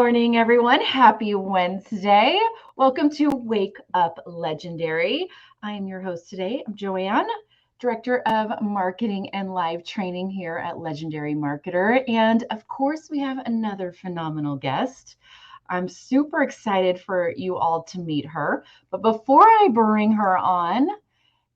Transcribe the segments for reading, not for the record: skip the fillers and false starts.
morning, everyone. Happy Wednesday. Welcome to Wake Up Legendary. I am your host today. I'm Joanne, Director of Marketing and Live Training here at Legendary Marketer. And of course, we have another phenomenal guest. I'm super excited for you all to meet her. But before I bring her on,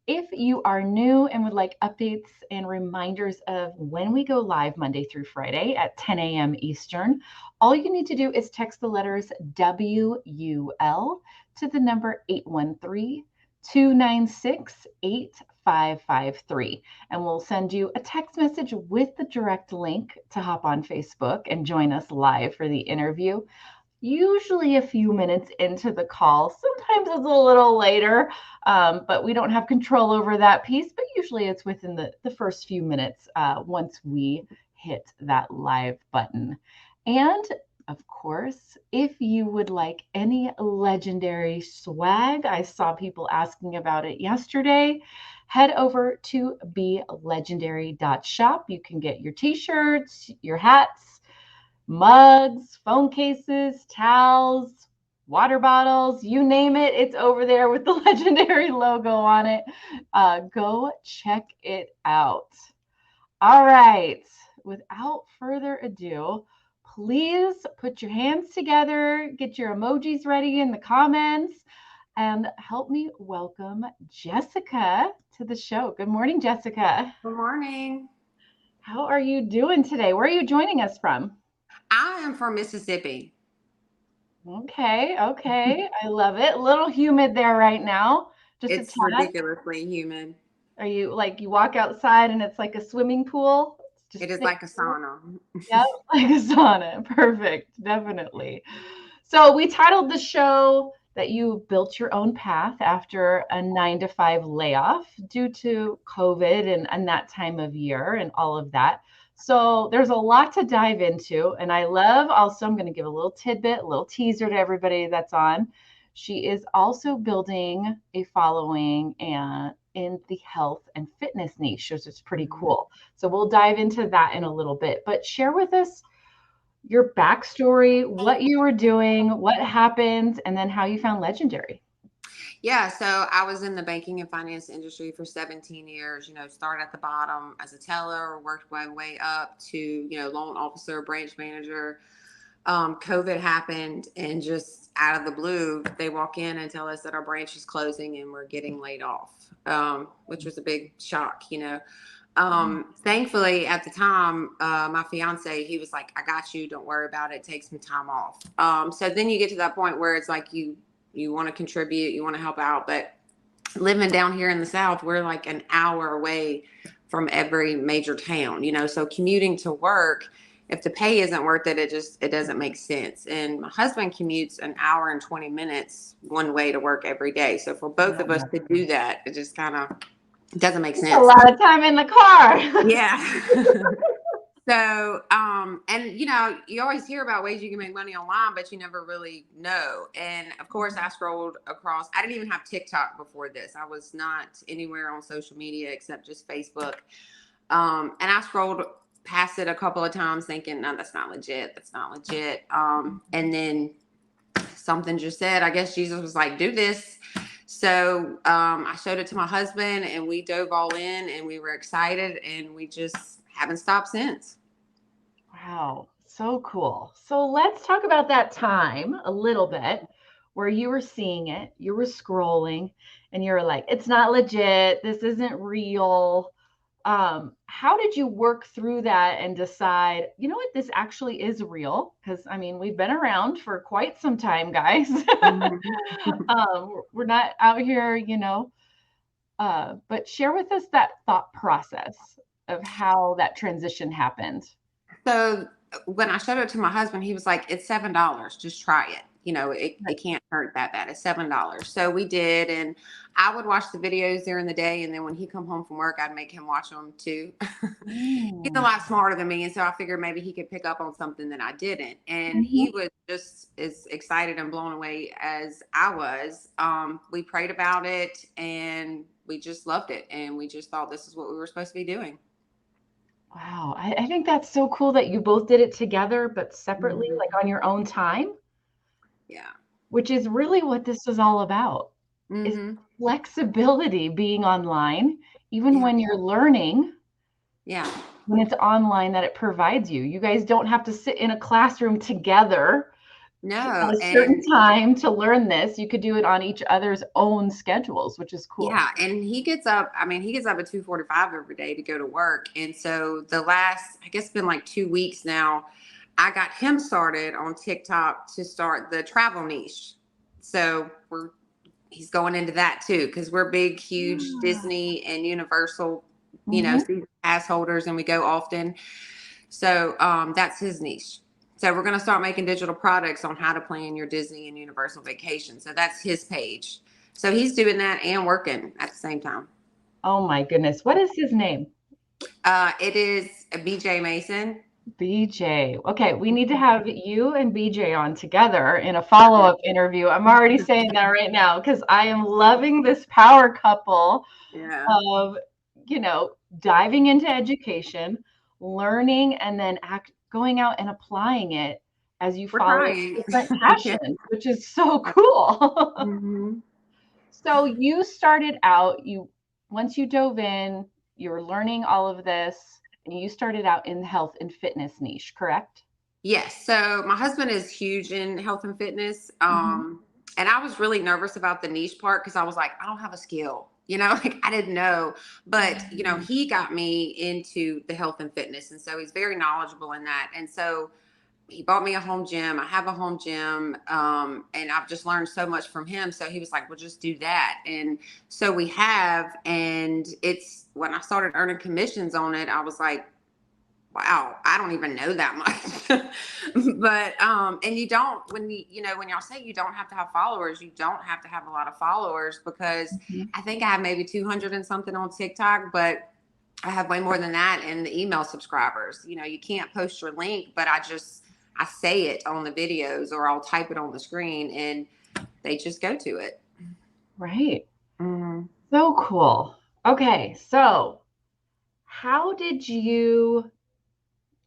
if you are new and would like updates and reminders of when we go live Monday through Friday at 10 a.m. Eastern, all you need to do is text the letters WUL to the number 813-296-8553. And we'll send you a text message with the direct link to hop on Facebook and join us live for the interview. Usually a few minutes into the call. Sometimes it's a little later, but we don't have control over that piece. But usually it's within the first few minutes once we hit that live button. And of course, if you would like any legendary swag, I saw people asking about it yesterday, head over to belegendary.shop. You can get your t-shirts, your hats, mugs, phone cases, towels, water bottles, you name it, it's over there with the Legendary logo on it. Go check it out. All right, without further ado, please put your hands together, get your emojis ready in the comments, and help me welcome Jessica to the show. Good morning, Jessica. Good morning. How are you doing today? Where are you joining us from? I am from Mississippi. Okay. I love it. A little humid there right now. Just a It's tad. ridiculously humid. Are you like you walk outside and it's like a swimming pool? It's It just is thick. like a sauna. Yep, like a sauna. Perfect. Definitely. So we titled the show that you built your own path after a 9 to 5 layoff due to COVID and that time of year and all of that. So there's a lot to dive into. And I love also, I'm going to give a little tidbit, a little teaser to everybody that's on. She is also building a following and in the health and fitness niche, which is pretty cool. So we'll dive into that in a little bit. But share with us your backstory, what you were doing, what happened, and then how you found Legendary. Yeah, so I was in the banking and finance industry for 17 years, started at the bottom as a teller, worked my way up to, loan officer, branch manager. COVID happened and just out of the blue, they walk in and tell us that our branch is closing and we're getting laid off, which was a big shock. Thankfully at the time, my fiance, he was like, I got you, don't worry about it, take some time off. So then you get to that point where it's like you want to contribute, you want to help out, but living down here in the South, we're like an hour away from every major town, so commuting to work, if the pay isn't worth it, it doesn't make sense. And my husband commutes an hour and 20 minutes one way to work every day. So for both of us to do that, it just kind of doesn't make A sense. lot of time in the car. Yeah. So, and you always hear about ways you can make money online, but you never really know. And of course, I scrolled across. I didn't even have TikTok before this. I was not anywhere on social media except just Facebook. And I scrolled past it a couple of times thinking, no, that's not legit. That's not legit. And then something just said, I guess Jesus was like, do this. So I showed it to my husband and we dove all in and we were excited and we just haven't stopped since. Wow, so cool. So let's talk about that time a little bit where you were seeing it, you were scrolling, and you were like, it's not legit, this isn't real. How did you work through that and decide, you know what, this actually is real? Because I mean, we've been around for quite some time, guys. We're not out here, but share with us that thought process of how that transition happened. So when I showed it to my husband, he was like, it's $7. Just try it. It can't hurt that bad. It's $7. So we did. And I would watch the videos during the day. And then when he come home from work, I'd make him watch them too. He's a lot smarter than me. And so I figured maybe he could pick up on something that I didn't. And he was just as excited and blown away as I was. We prayed about it and we just loved it. And we just thought this is what we were supposed to be doing. Wow. I think that's so cool that you both did it together, but separately, Mhm. like on your own time, Yeah. which is really what this is all about, is Hmm. flexibility being online, even Yeah. when you're learning, Yeah. when it's online that it provides you. You guys don't have to sit in a classroom together at No, a certain and time to learn this. You could do it on each other's own schedules, which is cool. yeah, and he gets up. I mean, he gets up at 2:45 every day to go to work, and so the last, I guess, it's been like 2 weeks now. I got him started on TikTok to start the travel niche. So he's going into that too because we're big, huge Ah. Disney and Universal, Mhm. season pass holders, and we go often. So that's his niche. So we're going to start making digital products on how to plan your Disney and Universal vacation. So that's his page. So he's doing that and working at the same time. Oh my goodness. What is his name? It is a BJ Mason. BJ. Okay, we need to have you and BJ on together in a follow-up interview. I'm already saying that right now because I am loving this power couple Yeah, of, diving into education, learning, and then going out and applying it as you we're follow trying. different Yeah. passions, which is so cool. Hmm. So you started out, once you dove in, you were learning all of this, and you started out in the health and fitness niche, correct? Yes. So my husband is huge in health and fitness. Mhm. And I was really nervous about the niche part because I was like, I don't have a skill, like I didn't know. But, Mm. he got me into the health and fitness. And so he's very knowledgeable in that. And so he bought me a home gym. I have a home gym. And I've just learned so much from him. So he was like, well, just do that. And so we have. And it's when I started earning commissions on it, I was like, wow, I don't even know that much. But and you don't when y'all say you don't have to have followers, you don't have to have a lot of followers because Mhm. I think I have maybe 200 and something on TikTok, but I have way more than that in the email subscribers. You can't post your link, but I say it on the videos or I'll type it on the screen and they just go to it. Right. Hmm. So cool. Okay, so how did you,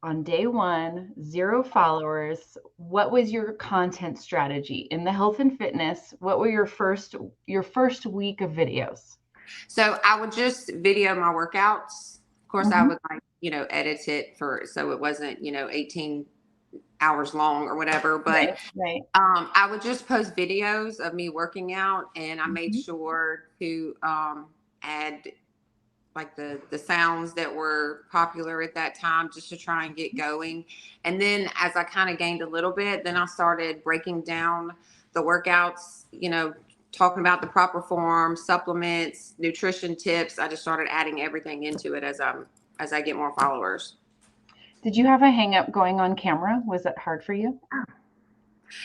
on day one, 0 followers, what was your content strategy in the health and fitness? What were your first week of videos? So I would just video my workouts. Of course, I Mhm. would edit it for so it wasn't 18 hours long or whatever. But Right, right. I would just post videos of me working out, and I made Mhm. sure to add like the sounds that were popular at that time just to try and get going. And then as I kind of gained a little bit, then I started breaking down the workouts, talking about the proper form, supplements, nutrition tips. I just started adding everything into it as I get more followers. Did you have a hang up going on camera? Was that hard for you?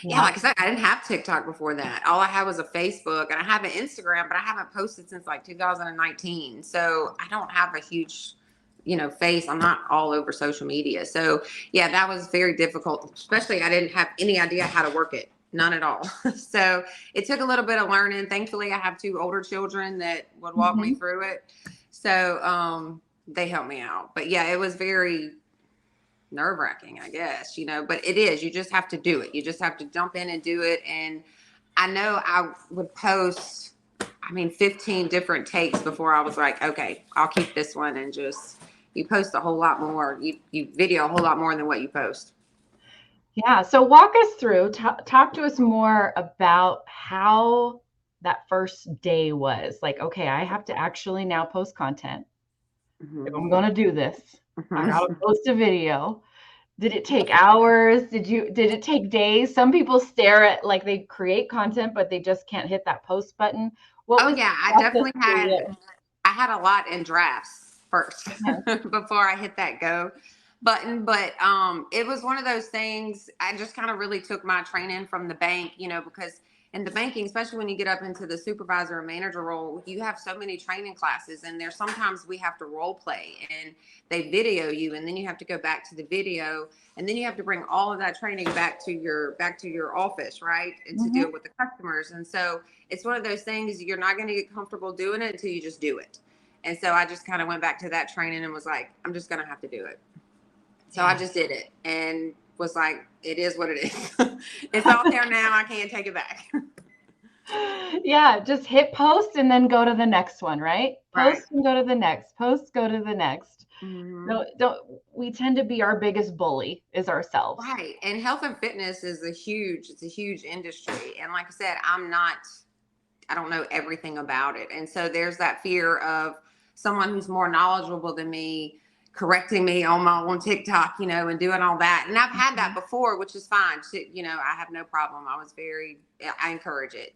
Yeah, Yeah. like I said, I didn't have TikTok before that. All I had was a Facebook, and I have an Instagram, but I haven't posted since like 2019. So I don't have a huge, face. I'm not all over social media. So yeah, that was very difficult. Especially, I didn't have any idea how to work it. None at all. So it took a little bit of learning. Thankfully, I have two older children that would walk me Mhm. through it. So they helped me out. But yeah, it was very nerve wracking, I guess, but it is. You just have to do it. You just have to jump in and do it. And I know I would post, 15 different takes before I was like, okay, I'll keep this one and just, you post a whole lot more. You video a whole lot more than what you post. Yeah, so walk us through, talk to us more about how that first day was. Like, okay, I have to actually now post content. If Hmm. I'm going to do this, I got to Hmm. post a video. Did it take hours? Did it take days? Some people stare at like they create content, but they just can't hit that post button. What Oh was the yeah, process for you? I had a lot in drafts first Okay. before I hit that go button. But it was one of those things. I just kind of really took my training from the bank, because in the banking, especially when you get up into the supervisor or manager role, you have so many training classes, and there's sometimes we have to role play, and they video you, and then you have to go back to the video, and then you have to bring all of that training back to your office, right, and to Mhm. deal with the customers. And so it's one of those things, you're not going to get comfortable doing it until you just do it. And so I just kind of went back to that training and was like, I'm just going to have to do it. So I just did it and was like, it is what it is. It's out there now. I can't take it back. Yeah, just hit post and then go to the next one, right? Post and go to the next. Post, go to the next. No, we tend to be our biggest bully is ourselves. Right. And health and fitness is a huge industry. And like I said, I don't know everything about it. And so there's that fear of someone who's more knowledgeable than me correcting me on my own TikTok, and doing all that. And I've had that before, which is fine. I have no problem. I encourage it,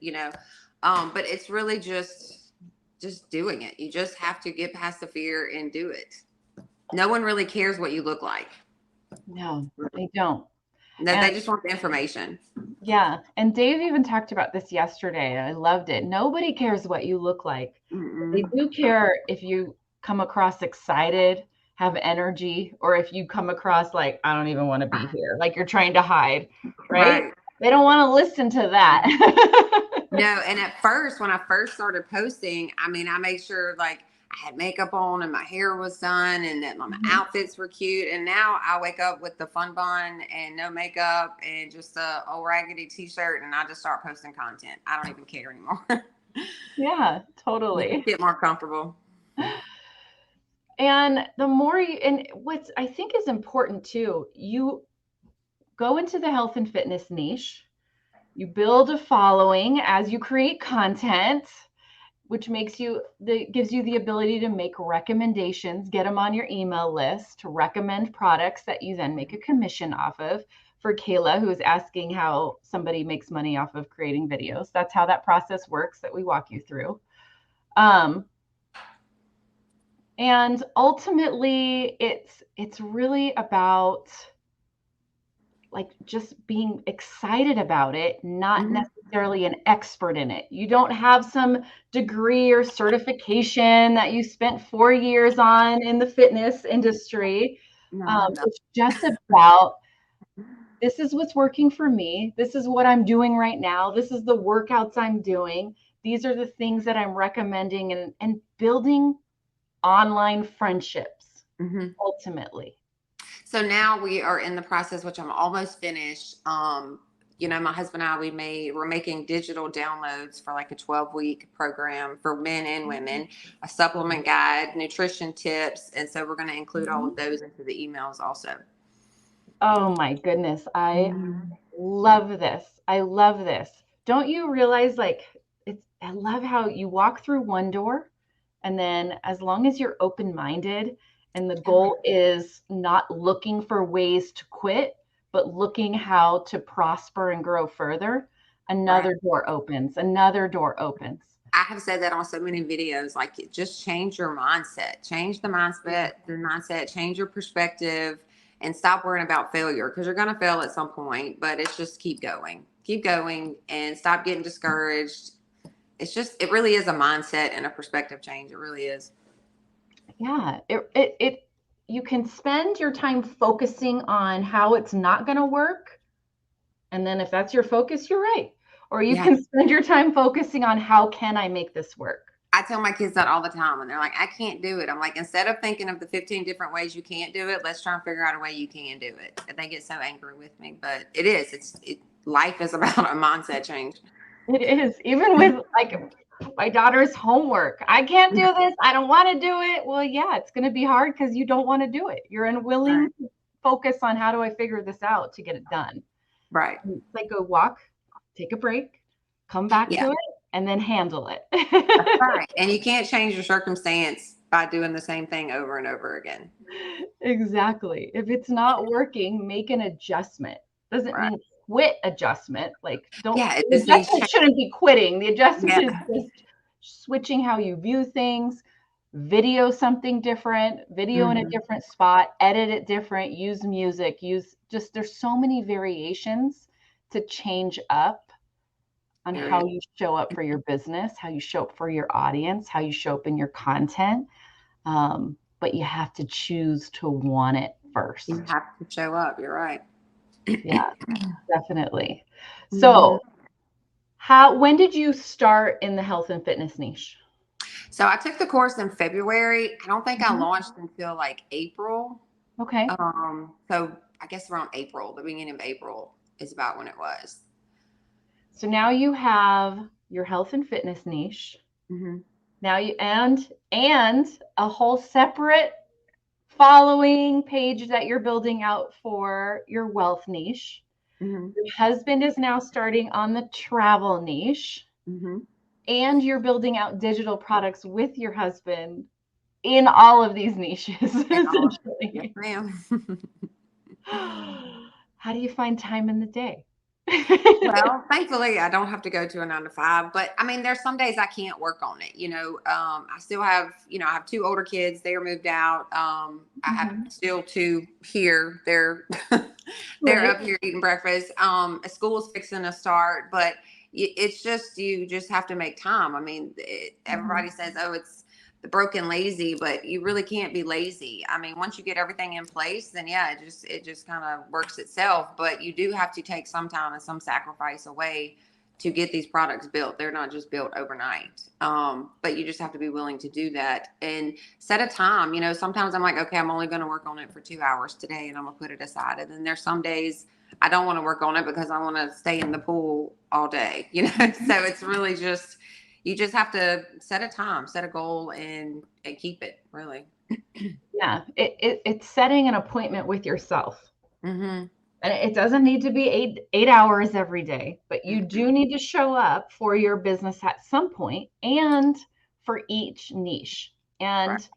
but it's really just doing it. You just have to get past the fear and do it. No one really cares what you look like. No, they don't. No, they just want the information. Yeah. And Dave even talked about this yesterday. I loved it. Nobody cares what you look like. They do care if you come across excited, have energy, or if you come across like, I don't even want to be here, like you're trying to hide, right? They don't want to listen to that. No. And at first, when I first started posting, I made sure like I had makeup on and my hair was done and that my outfits were cute. And now I wake up with the fun bun and no makeup and just a old raggedy t-shirt and I just start posting content. I don't even care anymore. Yeah, totally. Get more comfortable. And the more and what's I think is important too, you go into the health and fitness niche, you build a following as you create content, which gives you the ability to make recommendations, get them on your email list, to recommend products that you then make a commission off of. For Kayla, who is asking how somebody makes money off of creating videos, that's how that process works that we walk you through. And ultimately, it's really about like just being excited about it, not necessarily an expert in it. You don't have some degree or certification that you spent 4 years on in the fitness industry. No. It's just about, this is what's working for me. This is what I'm doing right now. This is the workouts I'm doing. These are the things that I'm recommending and building online friendships, ultimately. So now we are in the process, which I'm almost finished. My husband and I, we're making digital downloads for like a 12-week program for men and women, a supplement guide, nutrition tips. And so we're going to include all of those into the emails also. Oh my goodness. I love this. I love this. Don't you realize I love how you walk through one door and then as long as you're open-minded and the goal is not looking for ways to quit, but looking how to prosper and grow further, another door opens, another door opens. I have said that on so many videos, like just change your mindset, change the mindset, change your perspective and stop worrying about failure because you're going to fail at some point, but it's just keep going and stop getting discouraged. It really is a mindset and a perspective change. It really is. Yeah. You can spend your time focusing on how it's not going to work. And then if that's your focus, you're right. Or you can spend your time focusing on how can I make this work? I tell my kids that all the time and they're like, I can't do it. I'm like, instead of thinking of the 15 different ways you can't do it, let's try and figure out a way you can do it. And they get so angry with me, but it is. Life is about a mindset change. It is. Even with like my daughter's homework. I can't do this. I don't want to do it. Well, yeah, it's going to be hard because you don't want to do it. You're unwilling to focus on how do I figure this out to get it done. Right. It's like go walk, take a break, come back to it, and then handle it. That's right. And you can't change your circumstance by doing the same thing over and over again. Exactly. If it's not working, make an adjustment. Doesn't mean quit adjustment. Like the adjustment shouldn't be quitting. The adjustment is just switching how you view things, video something different, video in a different spot, edit it different, use music, there's so many variations to change up on how you show up for your business, how you show up for your audience, how you show up in your content. But you have to choose to want it first. You have to show up. You're right. Yeah, definitely. So when did you start in the health and fitness niche? So I took the course in February. I don't think I Mhm. launched until like April. Okay. So I guess around April, the beginning of April is about when it was. So now you have your health and fitness niche. Mm-hmm. Now you and a whole separate following page that you're building out for your wealth niche. Mm-hmm. Your husband is now starting on the travel niche, Mm-hmm. and you're building out digital products with your husband in all of these niches, And all of yes, essentially. ma'am. How do you find time in the day? Well, thankfully, I don't have to go to a 9 to 5, but I mean, there's some days I can't work on it. I still have, I have 2 older kids. They are moved out. I have Mhm. still 2 here. They're, they're Right. up here eating breakfast. School's fixing to start, but it's just, you just have to make time. I mean, Mhm. everybody says, oh, it's the broken lazy, but you really can't be lazy. I mean, once you get everything in place, then yeah, it just kind of works itself. But you do have to take some time and some sacrifice away to get these products built. They're not just built overnight. But you just have to be willing to do that and set a time. Sometimes I'm like, okay, I'm only going to work on it for 2 hours today, and I'm gonna put it aside. And then there's some days I don't want to work on it because I want to stay in the pool all day. So it's really just, you just have to set a time, set a goal, and keep it really. Yeah, it's setting an appointment with yourself. Mm-hmm. And it doesn't need to be eight hours every day, but you Mm-hmm. do need to show up for your business at some point and for each niche. Right. And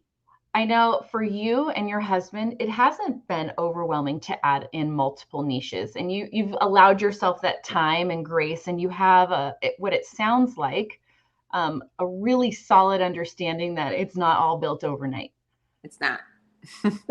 I know for you and your husband, it hasn't been overwhelming to add in multiple niches, and you've allowed yourself that time and grace, and you have what it sounds like, a really solid understanding that it's not all built overnight. It's not.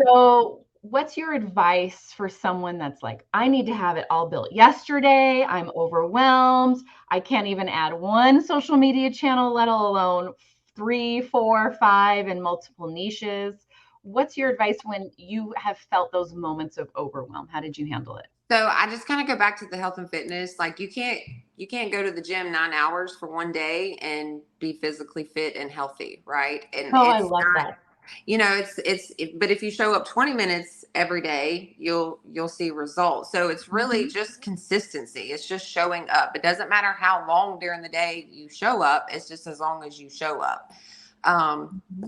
So, what's your advice for someone that's like, I need to have it all built yesterday? I'm overwhelmed. I can't even add one social media channel, let alone 3, 4, 5, and multiple niches. What's your advice when you have felt those moments of overwhelm? How did you handle it? So I just kind of go back to the health and fitness. Like you can't go to the gym 9 hours for one day and be physically fit and healthy, right? And Oh, I it's love not, that. but if you show up 20 minutes every day, you'll see results. So it's really Mhm. just consistency. It's just showing up. It doesn't matter how long during the day you show up. It's just as long as you show up.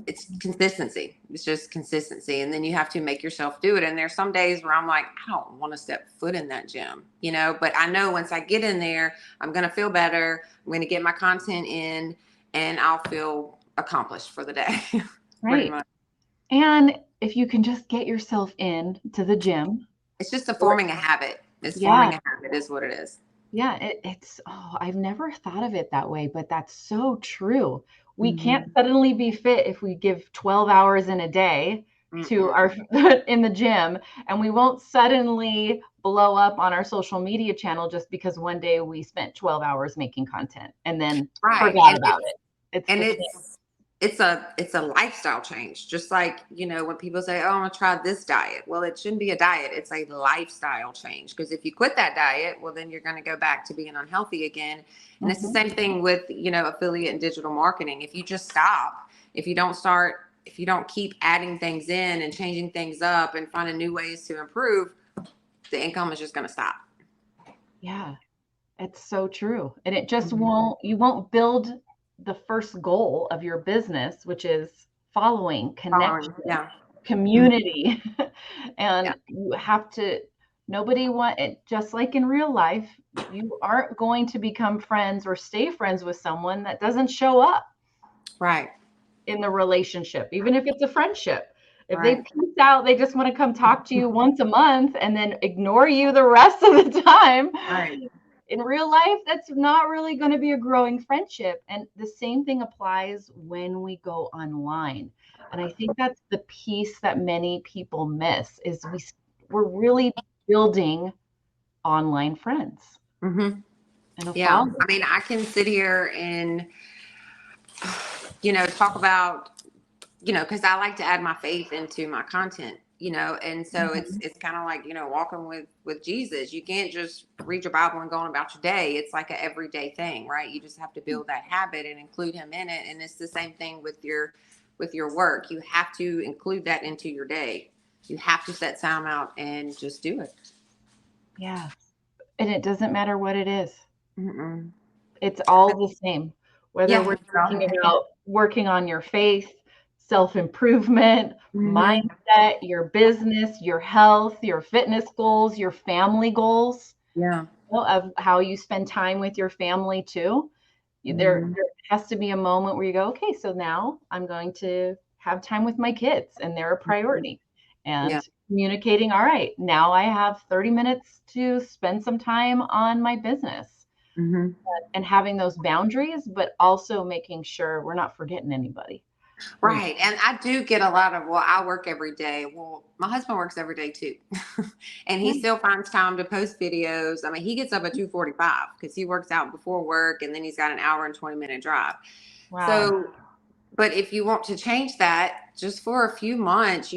It's consistency. It's just consistency. And then you have to make yourself do it. And there's some days where I'm like, I don't want to step foot in that gym, but I know once I get in there, I'm going to feel better. I'm going to get my content in, and I'll feel accomplished for the day. Pretty Right. much. And if you can just get yourself in to the gym, It's just a or forming a habit. It's yeah, forming a habit is what it is. yeah, I've never thought of it that way, but that's so true. We can't Mm-hmm. suddenly be fit if we give 12 hours in a day to Mm-mm. our in the gym, and we won't suddenly blow up on our social media channel just because one day we spent 12 hours making content and then Right. forgot And about it's it. It's and the same. it's a lifestyle change. Just like, when people say, oh, I'm gonna try this diet. Well, it shouldn't be a diet. It's a lifestyle change. Because if you quit that diet, well, then you're gonna go back to being unhealthy again. And it's the Mhm. same thing with, affiliate and digital marketing. If you just stop, if you don't keep adding things in and changing things up and finding new ways to improve, the income is just gonna stop. Yeah. It's so true. And it just Mhm. you won't build the first goal of your business, which is following, Following, connection, yeah. Mhm. community. Yeah. And you have to, nobody want it, just like in real life, you aren't going to become friends or stay friends with someone that doesn't show up Right. in the relationship, even if it's a friendship. If they Right. peace out, they just want to come talk to you once a month and then ignore you the rest of the time. Right. In real life, that's not really going to be a growing friendship. And the same thing applies when we go online. And I think that's the piece that many people miss is we're really building online friends Hmm. and a Yeah. follow. I mean, I can sit here and, talk about, because I like to add my faith into my content. And so it's kind of like, walking with Jesus. You can't just read your Bible and go on about your day. It's like an everyday thing, right? You just have to build that habit and include him in it. And it's the same thing with your work. You have to include that into your day. You have to set time out and just do it. Yeah. And it doesn't matter what it is. Mm-mm. It's all the same. Whether Yeah. we're talking about working on your faith, self-improvement, Mm-hmm. mindset, your business, your health, your fitness goals, your family goals, Yeah. of how you spend time with your family too. Mm-hmm. There has to be a moment where you go, okay, so now I'm going to have time with my kids and they're a priority. Yeah. And communicating, all right, now I have 30 minutes to spend some time on my business, Mm-hmm. and having those boundaries, but also making sure we're not forgetting anybody. Right. And I do get a lot of, well, I work every day. Well, my husband works every day too. And he Yeah. still finds time to post videos. I mean, he gets up at 2:45 because he works out before work and then he's got an hour and 20-minute drive. Wow. So, but if you want to change that just for a few months,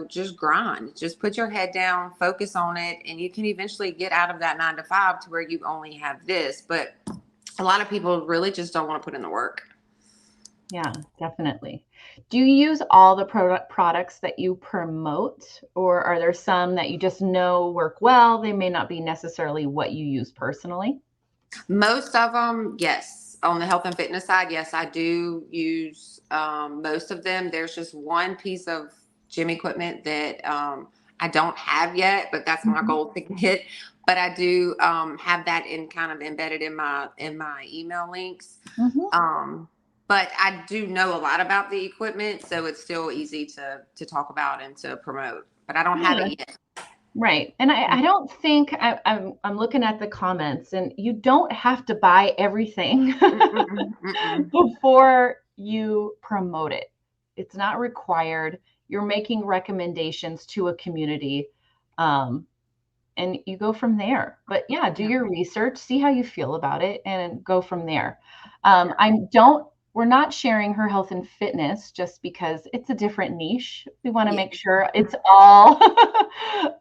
just grind, just put your head down, focus on it, and you can eventually get out of that 9 to 5 to where you only have this. But a lot of people really just don't want to put in the work. Yeah, definitely. Do you use all the products that you promote, or are there some that you just know work well? They may not be necessarily what you use personally. Most of them, yes. On the health and fitness side, yes, I do use most of them. There's just one piece of gym equipment that I don't have yet, but that's my Mhm. goal to get. But I do have that in kind of embedded in my email links. Mhm. Um, but I do know a lot about the equipment, so it's still easy to talk about and to promote. But I don't have Yeah. it yet. Right. And I don't think I'm looking at the comments, and you don't have to buy everything Mm-mm, mm-mm. before you promote it. It's not required. You're making recommendations to a community, um, and you go from there. But yeah, do Yeah. your research, see how you feel about it, and go from there. Yeah. I don't. We're not sharing her health and fitness just because it's a different niche. We want to Yeah. make sure it's all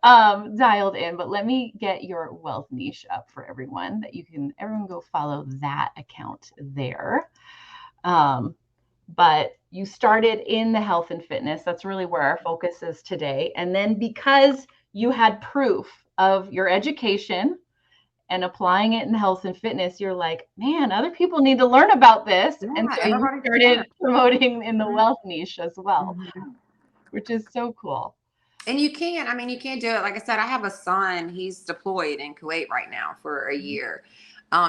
dialed in. But let me get your wealth niche up for everyone, that everyone go follow that account there. Um, but you started in the health and fitness. That's really where our focus is today. And then because you had proof of your education and applying it in health and fitness, you're like, man, other people need to learn about this. And Yeah. so you Everybody can learn. started promoting in the Mhm. wealth niche as well, Mhm. which is so cool. And you can't do it. Like I said, I have a son. He's deployed in Kuwait right now for a year.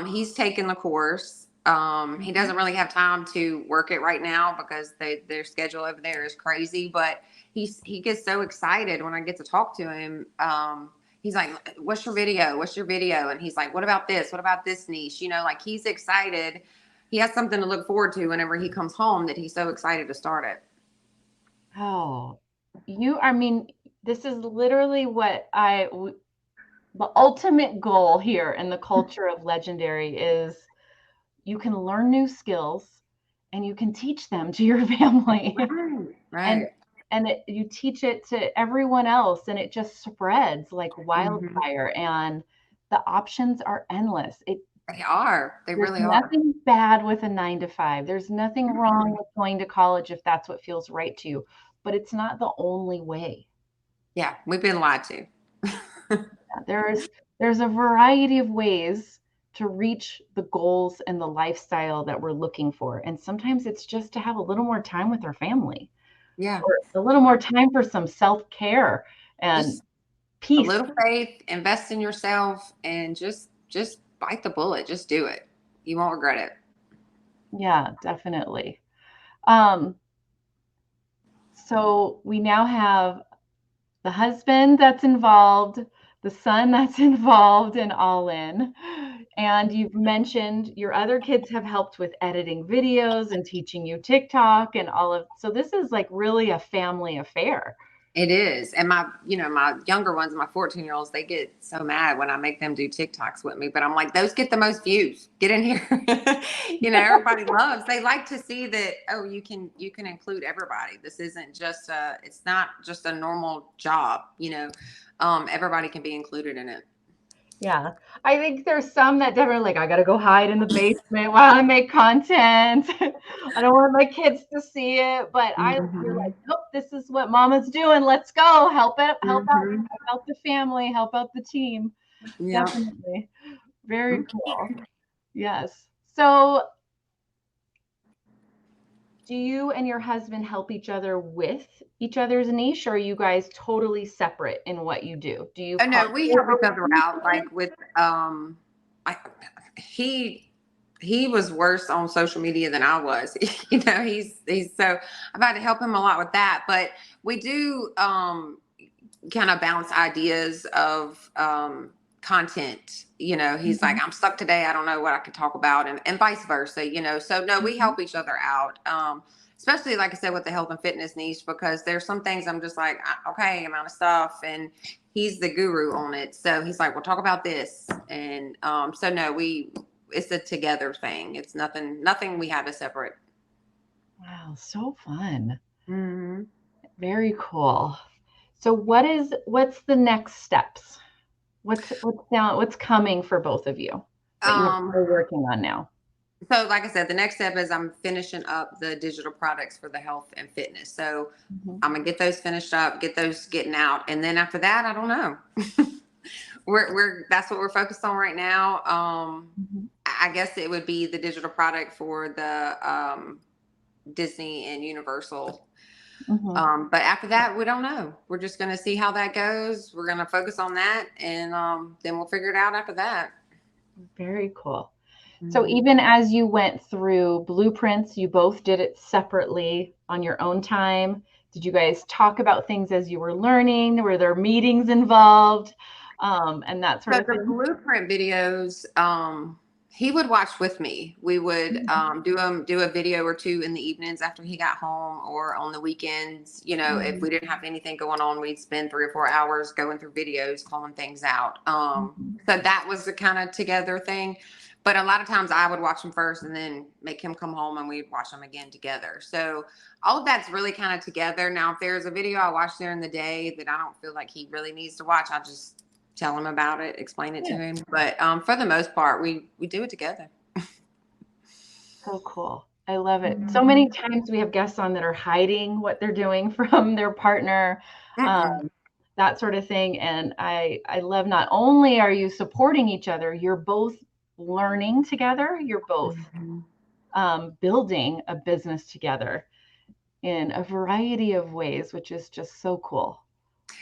He's taken the course. He doesn't really have time to work it right now because their schedule over there is crazy. But he gets so excited when I get to talk to him. He's like, "What's your video? What's your video?" And he's like, "What about this? What about this niche?" Like he's excited. He has something to look forward to whenever he comes home that he's so excited to start it. Oh, I mean, this is literally the ultimate goal here in the culture of legendary is you can learn new skills and you can teach them to your family. Right. and Right. you teach it to everyone else, and it just spreads like Mhm. wildfire, and the options are endless. They are. They There's really are. nothing bad with a 9 to 5. There's nothing wrong Mm-mm. with going to college if that's what feels right to you, but it's not the only way. Yeah, we've been lied to. There's a variety of ways to reach the goals and the lifestyle that we're looking for, and sometimes it's just to have a little more time with our family, Yeah. or a little more time for some self-care and Just a peace. little faith, invest in yourself, and just bite the bullet. Just do it. You won't regret it. Yeah, definitely. Um, so we now have the husband that's involved, the son that's involved, and all in. And you've mentioned your other kids have helped with editing videos and teaching you TikTok and all of. So this is like really a family affair. It is. And my younger ones, my 14-year-olds, they get so mad when I make them do TikToks with me. But I'm like, those get the most views. Get in here. Everybody they like to see that, oh, you can include everybody. This isn't just it's not just a normal job, everybody can be included in it. Yeah. I think there's some that definitely like, I got to go hide in the basement while I make content. I don't want my kids to see it, but you're like, nope, this is what mama's doing. Let's go. Help out the family, help out the team. Yeah. Definitely. Very cool. Yes. So do you and your husband help each other with each other's niche, or are you guys totally separate in what you do? Do you Oh no, we help each other out. Like with I, he was worse on social media than I was. He's so I've had to help him a lot with that. But we do kind of bounce ideas of content. He's like, I'm stuck today, I don't know what I could talk about, and vice versa. So no, we help each other out. Especially, like I said, with the health and fitness niche, because there's some things I'm just like, okay, amount of stuff, and he's the guru on it. So he's like, we'll talk about this. And so no, it's a together thing. It's nothing we have is separate. Wow, so fun. Mm-hmm. Very cool. So what's the next steps? What's coming for both of you that you're working on now? So like I said, the next step is I'm finishing up the digital products for the health and fitness. So I'm gonna get those finished up, get those getting out, and then after that, I don't know. That's what we're focused on right now. I guess it would be the digital product for the Disney and Universal. But after that, we don't know. We're just gonna see how that goes. We're gonna focus on that, and then we'll figure it out after that. Very cool. So even as you went through blueprints, you both did it separately on your own time. Did you guys talk about things as you were learning? Were there meetings involved? And that sort of thing? The blueprint videos, he would watch with me. We would do a video or two in the evenings after he got home, or on the weekends. If we didn't have anything going on, we'd spend 3 or 4 hours going through videos, calling things out. So that was the kind of together thing. But a lot of times I would watch him first and then make him come home, and we'd watch them again together. So all of that's really kind of together. Now, if there's a video I watch during the day that I don't feel like he really needs to watch, I just tell him about it, explain it to him. But for the most part, we do it together. So cool. I love it. So many times we have guests on that are hiding what they're doing from their partner, that sort of thing. And I love, not only are you supporting each other, you're both learning together. You're both building a business together in a variety of ways, which is just so cool.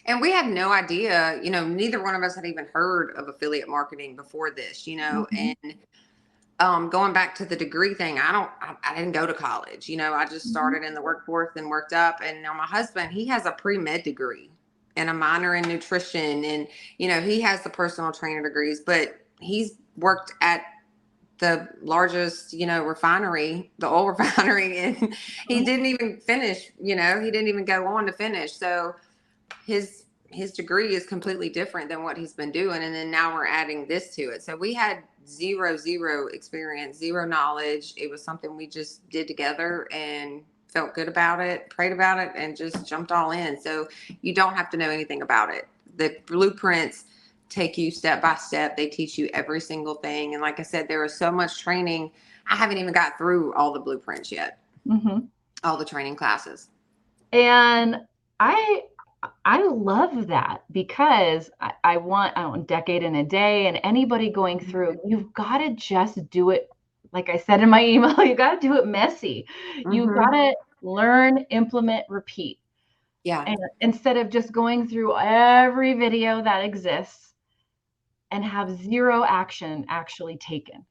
And we had no idea, neither one of us had even heard of affiliate marketing before this, and going back to the degree thing, I didn't go to college, I just started in the workforce and worked up. And now my husband, he has a pre-med degree and a minor in nutrition, and, he has the personal trainer degrees, but he's worked at the largest, refinery, the oil refinery, and he didn't even finish, he didn't even go on to finish. So his degree is completely different than what he's been doing. And then now we're adding this to it. So we had zero experience, zero knowledge. It was something we just did together and felt good about it, prayed about it, and just jumped all in. So you don't have to know anything about it. The blueprints take you step by step. They teach you every single thing. And like I said, there was so much training. I haven't even got through all the blueprints yet. All the training classes. And I love that, because I want decade in a day, and anybody going through, you've got to just do it. Like I said in my email, you got to do it messy. You've got to learn, implement, repeat. Yeah. And instead of just going through every video that exists and have zero action actually taken.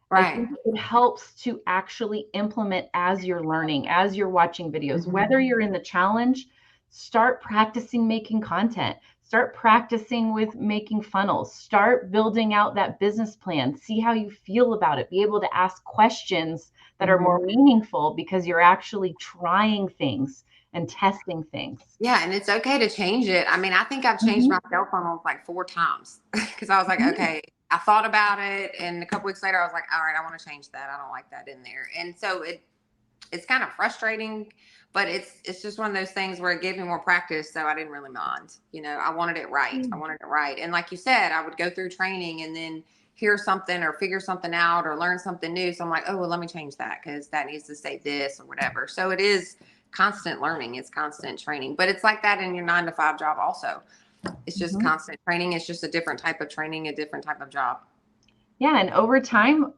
Right. I think it helps to actually implement as you're learning, as you're watching videos, whether you're in the challenge. Start practicing making content. Start practicing with making funnels. Start building out that business plan. See how you feel about it. Be able to ask questions that are more meaningful, because you're actually trying things and testing things. Yeah, and it's okay to change it. I mean, I think I've changed Mhm. my cell phone like 4 times because I was like, Mhm. okay, I thought about it, and a couple weeks later, I was like, all right, I want to change that. I don't like that in there, and so it's kind of frustrating, but it's just one of those things where it gave me more practice, so I didn't really mind. I wanted it right. I wanted it right, and like you said, I would go through training and then hear something or figure something out or learn something new. So I'm like, oh well, let me change that because that needs to say this or whatever. So it is constant learning. It's constant training, but it's like that in your 9 to 5 job also. It's just Mhm. constant training. It's just a different type of training, a different type of job. Yeah, and over time,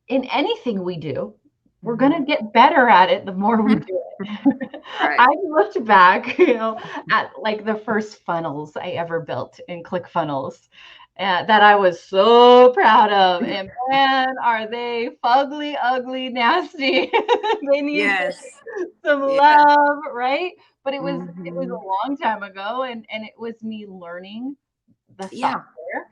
in anything we do, we're going Mhm. to get better at it the more we do it. Right. I looked back, at like the first funnels I ever built in ClickFunnels, that I was so proud of. And man, are they fugly, ugly, nasty. They need Yes. some Yeah. love, right? But it was Hmm. a long time ago, and it was me learning the Yeah. software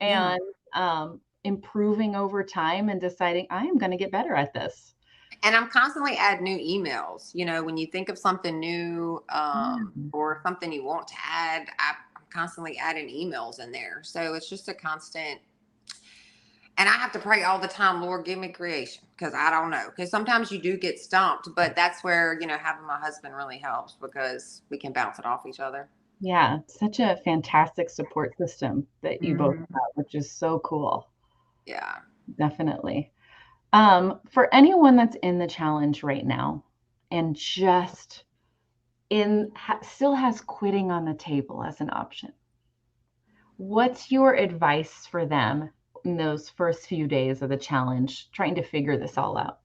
Yeah. and improving over time and deciding I am going to get better at this. And I'm constantly add new emails. When you think of something new, Mm. or something you want to add, I'm constantly adding emails in there. So it's just a constant. And I have to pray all the time, Lord, give me creation, because I don't know. Because sometimes you do get stumped, but that's where, having my husband really helps because we can bounce it off each other. Yeah, such a fantastic support system that you both Hmm. have, which is so cool. Yeah. Definitely. For anyone that's in the challenge right now and just still has quitting on the table as an option, what's your advice for them in those first few days of the challenge, trying to figure this all out?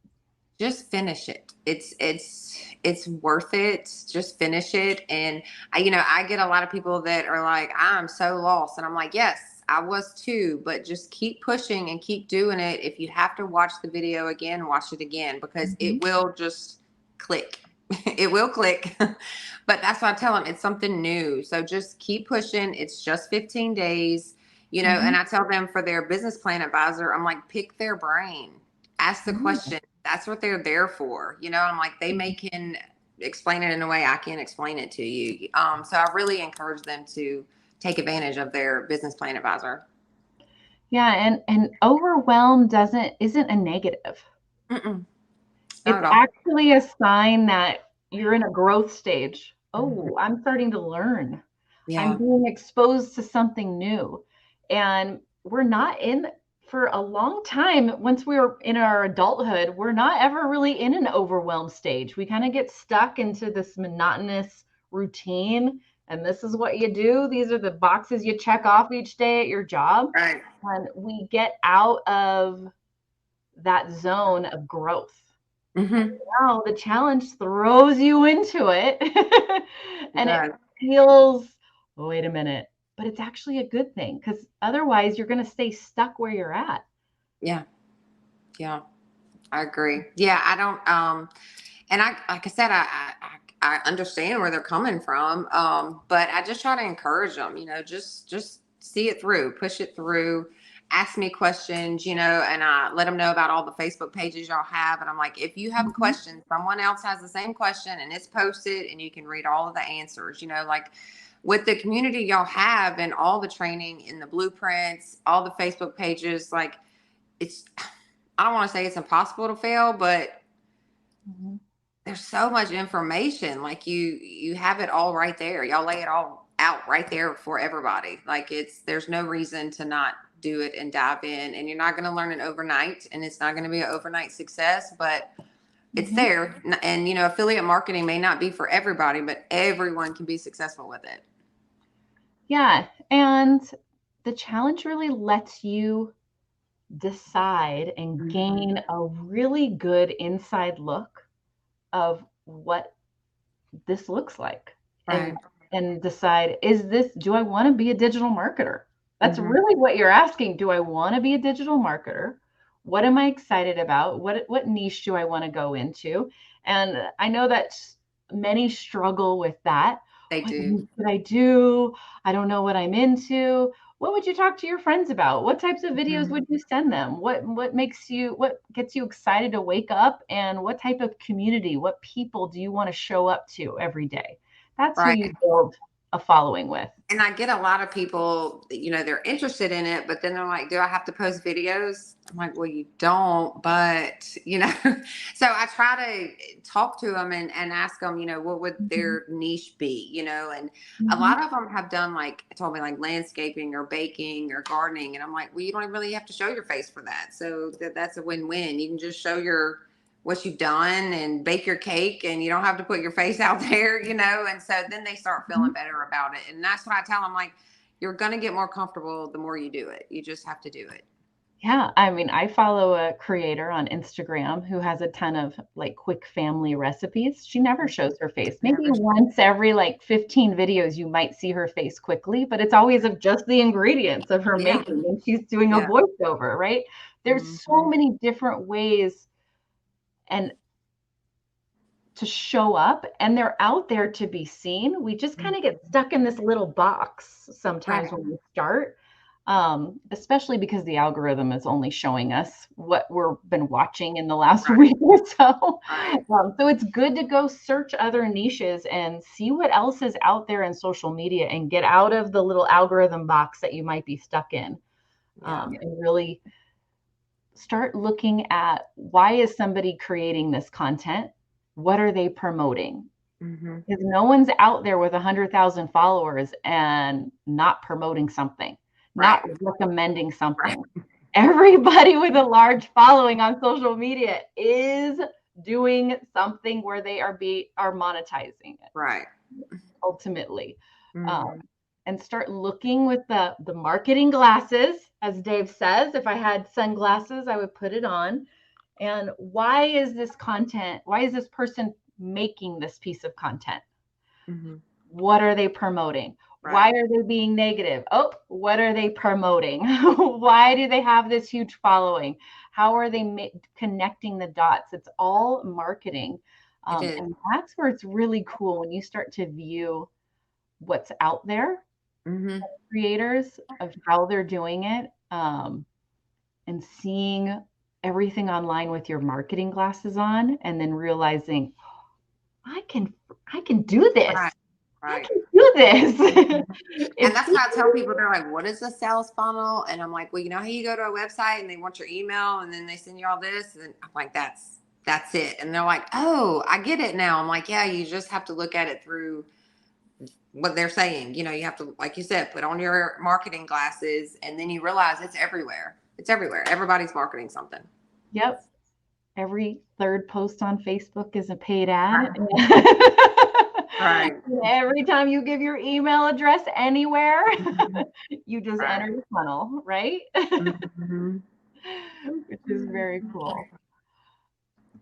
Just finish it. It's worth it. Just finish it. And I get a lot of people that are like, I'm so lost. And I'm like, yes, I was too, but just keep pushing and keep doing it. If you have to watch the video again, watch it again, because Mhm. it will just click. It will click. But that's what I tell them. It's something new. So just keep pushing. It's just 15 days. Mhm. And I tell them for their business plan advisor, I'm like, pick their brain, ask the Yeah. question. That's what they're there for. I'm like, they can explain it in a way I can't explain it to you. So I really encourage them to take advantage of their business plan advisor. Yeah, and overwhelm isn't a negative. Mm-mm, not It's at all. actually a sign that you're in a growth stage. Mhm. Oh, I'm starting to learn. I'm Yeah. being exposed to something new. And we're not in for a long time. Once we're in our adulthood, we're not ever really in an overwhelmed stage. We kind of get stuck into this monotonous routine. And this is what you do. These are the boxes you check off each day at your job. Right. And we get out of that zone of growth. Mm-hmm. Now the challenge throws you into it It and it does. feels, oh, wait a minute, but it's actually a good thing because otherwise you're going to stay stuck where you're at. Yeah. Yeah. I agree. Yeah. I don't, and like I said, I understand where they're coming from. But I just try to encourage them, just see it through, push it through, ask me questions, and I let them know about all the Facebook pages y'all have. And I'm like, if you have a Mhm. question, someone else has the same question and it's posted and you can read all of the answers, like with the community y'all have and all the training in the blueprints, all the Facebook pages, like it's, I don't want to say it's impossible to fail, but Mhm. there's so much information. Like you have it all right there. Y'all lay it all out right there for everybody. Like there's no reason to not do it and dive in. And you're not going to learn it overnight, and it's not going to be an overnight success, but it's Mhm. there. And affiliate marketing may not be for everybody, but everyone can be successful with it. Yeah. And the challenge really lets you decide and Mhm. gain a really good inside look of what this looks like Right. and decide, do I want to be a digital marketer? That's Hmm. really what you're asking. Do I want to be a digital marketer? What am I excited about? What niche do I want to go into? And I know that many struggle with that. They What do. niche should I do? I don't know what I'm into. What would you talk to your friends about? What types of videos Mhm. would you send them? What gets you excited to wake up, and what type of community, what people do you want to show up to every day? That's who Right. you build a following with. And I get a lot of people, they're interested in it, but then they're like, do I have to post videos? I'm like, well, you don't, but, so I try to talk to them and ask them, what would Mhm. their niche be, and a Mhm. lot of them have done told me like landscaping or baking or gardening. And I'm like, well, you don't really have to show your face for that. So that's a win-win. You can just show what you've done and bake your cake, and you don't have to put your face out there, and so then they start feeling better about it. And that's what I tell them, like, you're going to get more comfortable the more you do it. You just have to do it. Yeah, I mean, I follow a creator on Instagram who has a ton of like quick family recipes. She never shows her face. Maybe Never. once every like 15 videos you might see her face quickly, but it's always of just the ingredients of her Yeah. making, and she's doing a Yeah. voiceover, right? There's so Hmm. many different ways and to show up, and they're out there to be seen. We just kind of get stuck in this little box sometimes Right. when we start, especially because the algorithm is only showing us what we've been watching in the last Right. week or so. Right. So it's good to go search other niches and see what else is out there in social media and get out of the little algorithm box that you might be stuck in, Yeah. and really start looking at, why is somebody creating this content? What are they promoting? Hmm. Because no one's out there with 100,000 followers and not promoting something, not Right. recommending Right. something. Everybody with a large following on social media is doing something where they are monetizing it Right. ultimately. Um, Hmm. and start looking with the marketing glasses, as Dave says. If I had sunglasses, I would put it on. And why is this content? Why is this person making this piece of content? Hmm. What are they promoting? Why Right. are they being negative? Oh, what are they promoting? Why do they have this huge following? How are they connecting the dots? It's all marketing. It is. And that's where it's really cool when you start to view what's out there, Hmm. creators of how they're doing it, and seeing everything online with your marketing glasses on, and then realizing, I can I can do this. Right. I Right. can do this. Mhm. And If that's why I tell people, they're like, what is a sales funnel? And I'm like, well, you know how you go to a website and they want your email and then they send you all this? And I'm like, that's it. And they're like, oh, I get it now. I'm like, yeah, you just have to look at it through what they're saying. You have to, like you said, put on your marketing glasses, and then you realize it's everywhere. It's everywhere. Everybody's marketing something. Yep, every third post on Facebook is a paid ad. Right. Right. Every time you give your email address anywhere, Mhm. you just Right. enter the funnel, right? Mhm. Which is very cool.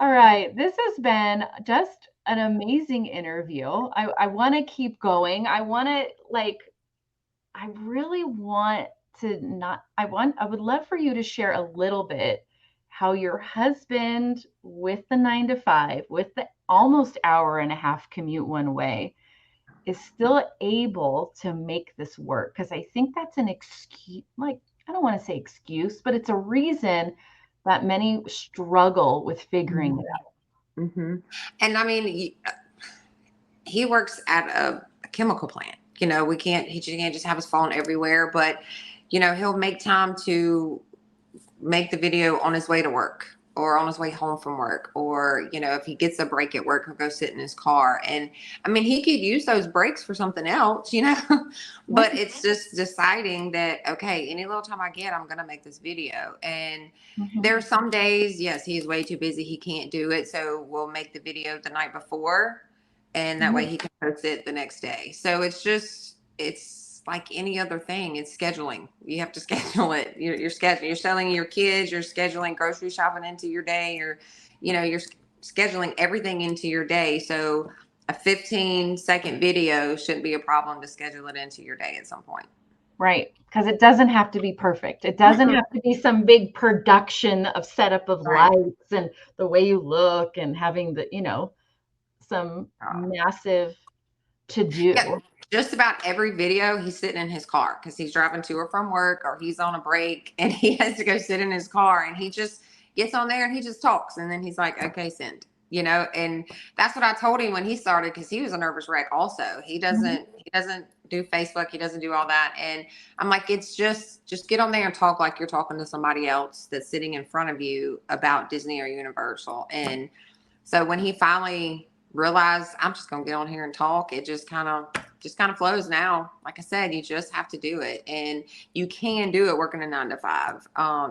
All right. This has been just an amazing interview. I want to keep going. I really want to not, I would love for you to share a little bit how your husband, with the 9 to 5, with the almost hour and a half commute one way, is still able to make this work. Because I think that's an excuse, like, I don't want to say excuse, but it's a reason that many struggle with figuring it out. Mm-hmm. And I mean, he works at a chemical plant. He can't just have his phone everywhere, but he'll make time to make the video on his way to work or on his way home from work, or if he gets a break at work, he'll go sit in his car. And I mean, he could use those breaks for something else, but Right. it's just deciding that, okay, any little time I get, I'm going to make this video. And Mhm. there are some days, yes, he's way too busy, he can't do it, so we'll make the video the night before, and that way Mhm. he can post it the next day. So it's like any other thing. It's scheduling. You have to schedule it. You're scheduling. You're selling your kids. You're scheduling grocery shopping into your day. You're scheduling everything into your day. So a 15-second video shouldn't be a problem to schedule it into your day at some point. Right. Because it doesn't have to be perfect. It doesn't have to be some big production of setup of Right. lights and the way you look and having some Uh, massive to yeah. do. just about every video, he's sitting in his car because he's driving to or from work, or he's on a break and he has to go sit in his car, and he just gets on there and he just talks. And then he's like, okay, send, and that's what I told him when he started, because he was a nervous wreck also. He doesn't do Facebook. He doesn't do all that. And I'm like, it's just get on there and talk like you're talking to somebody else that's sitting in front of you about Disney or Universal. And so when he finally realized, I'm just going to get on here and talk, it just kind of flows now. Like I said, you just have to do it, and you can do it working a 9 to 5.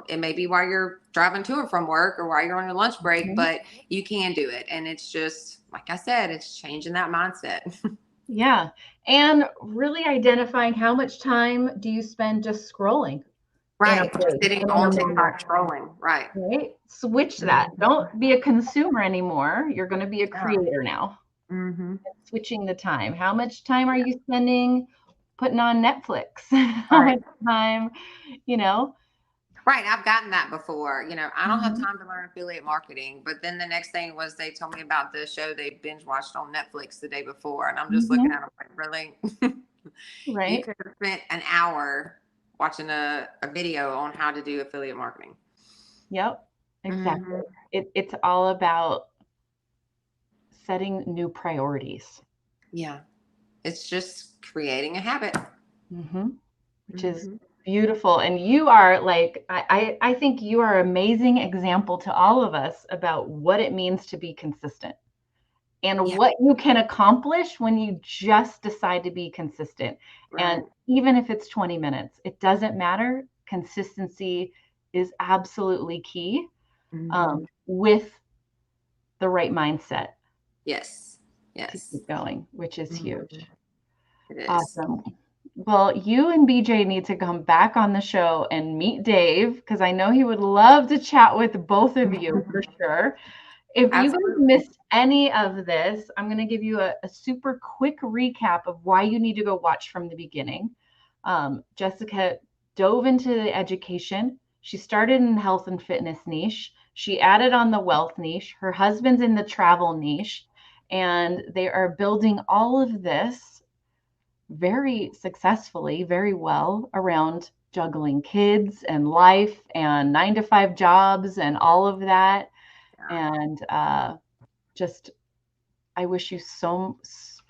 It may be while you're driving to and from work or while you're on your lunch break, but you can do it. And it's just, like I said, it's changing that mindset. Yeah. And really identifying how much time do you spend just scrolling. Right. Sitting on TikTok scrolling. Right. Switch that. Don't be a consumer anymore. You're going to be a creator now. Switching the time. How much time are you spending putting on Netflix? How much time, Right. I've gotten that before. I don't have time to learn affiliate marketing. But then the next thing was they told me about the show they binge watched on Netflix the day before. And I'm just looking at them like, really? Right. You could have spent an hour watching a video on how to do affiliate marketing. Yep. Exactly. It's all about setting new priorities. Yeah. It's just creating a habit. Which is beautiful. And you are like, I think you are an amazing example to all of us about what it means to be consistent and what you can accomplish when you just decide to be consistent. And even if it's 20 minutes, it doesn't matter. Consistency is absolutely key with the right mindset. Yes. To keep going, which is huge. It is. Awesome. Well, you and BJ need to come back on the show and meet Dave, because I know he would love to chat with both of you for sure. If you guys missed any of this, I'm going to give you a super quick recap of why you need to go watch from the beginning. Jessica dove into the education. She started in the health and fitness niche. She added on the wealth niche. Her husband's in the travel niche. And they are building all of this very successfully, very well, around juggling kids and life and 9-to-5 jobs and all of that. And I wish you so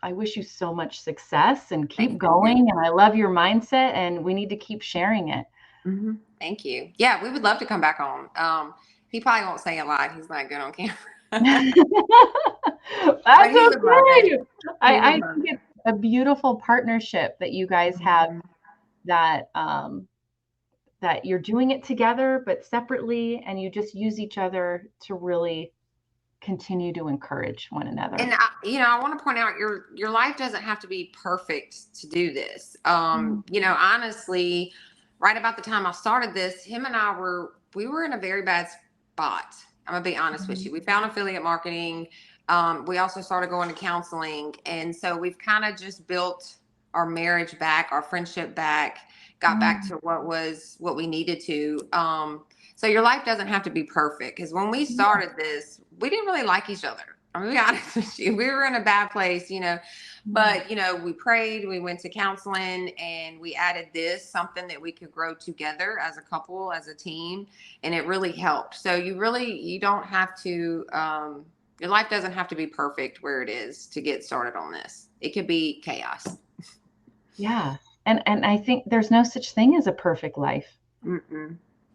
much success, and keep going. And I love your mindset, and we need to keep sharing it. Thank you. Yeah, we would love to come back on. He probably won't say a lot. He's not good on camera. That's okay. I think it's a beautiful partnership that you guys have, that that you're doing it together but separately, and you just use each other to really continue to encourage one another. And I want to point out, your life doesn't have to be perfect to do this. Honestly, right about the time I started this, him and I we were in a very bad spot. I'm gonna be honest with you. We found affiliate marketing. We also started going to counseling. And so we've kind of just built our marriage back, our friendship back, got back to what we needed to. So your life doesn't have to be perfect. Because when we started this, we didn't really like each other. I'm gonna be honest with you. We were in a bad place, but we prayed, we went to counseling, and we added something that we could grow together as a couple, as a team. And it really helped. So you don't have to, your life doesn't have to be perfect where it is to get started on this. It could be chaos. Yeah. And I think there's no such thing as a perfect life.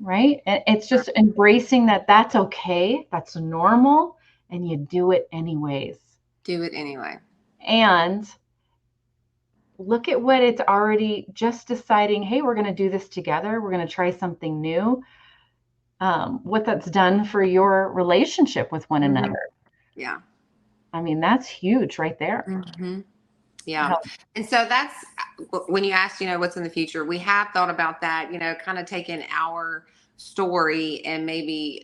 Right? And it's just embracing that that's okay. That's normal. And you do it anyways. Do it anyway. And look at what it's already, just deciding, hey, we're going to do this together. We're going to try something new. What that's done for your relationship with one another. Yeah. I mean, that's huge right there. Yeah. And so that's when you asked, what's in the future, we have thought about that, kind of taking our story and maybe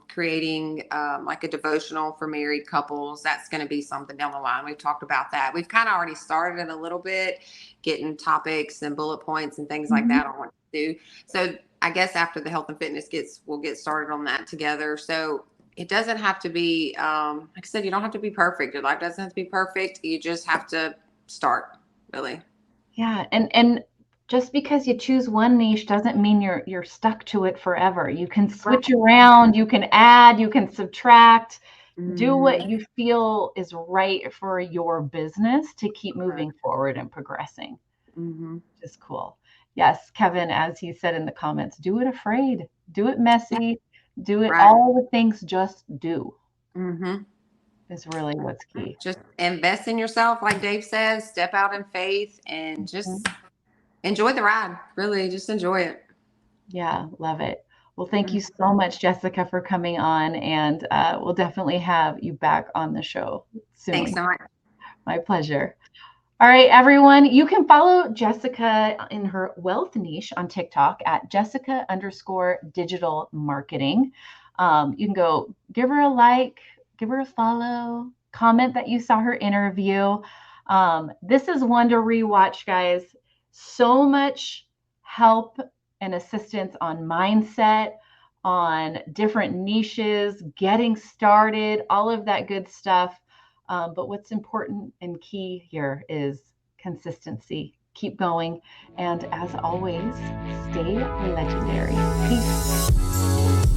creating like a devotional for married couples. That's going to be something down the line. We've talked about that. We've kind of already started it a little bit, getting topics and bullet points and things like that on what to do. So I guess after the health and fitness we'll get started on that together. So it doesn't have to be, like I said, you don't have to be perfect. Your life doesn't have to be perfect. You just have to start. really. Yeah, and just because you choose one niche doesn't mean you're stuck to it forever. You can Right. switch around, you can add, you can subtract, do what Mhm. you feel is right for your business to keep moving forward and progressing. Mm-hmm. Which is cool. Yes, Kevin, as he said in the comments, do it afraid, do it Yeah. messy, do it Right. all the things, just do Mm-hmm. is really what's key. Just invest in yourself, like Dave says. Step out in faith and Mhm. just enjoy the ride. Really, just enjoy it. Yeah, love it. Well, thank Mhm. you so much, Jessica, for coming on, and we'll definitely have you back on the show Thanks soon. so much. My pleasure. All right, everyone, you can follow Jessica in her wealth niche on TikTok at Jessica_digital marketing. You can go give her a like, give her a follow, comment that you saw her interview. This is one to rewatch, guys. So much help and assistance on mindset, on different niches, getting started, all of that good stuff. But what's important and key here is consistency. Keep going. And as always, stay legendary. Peace.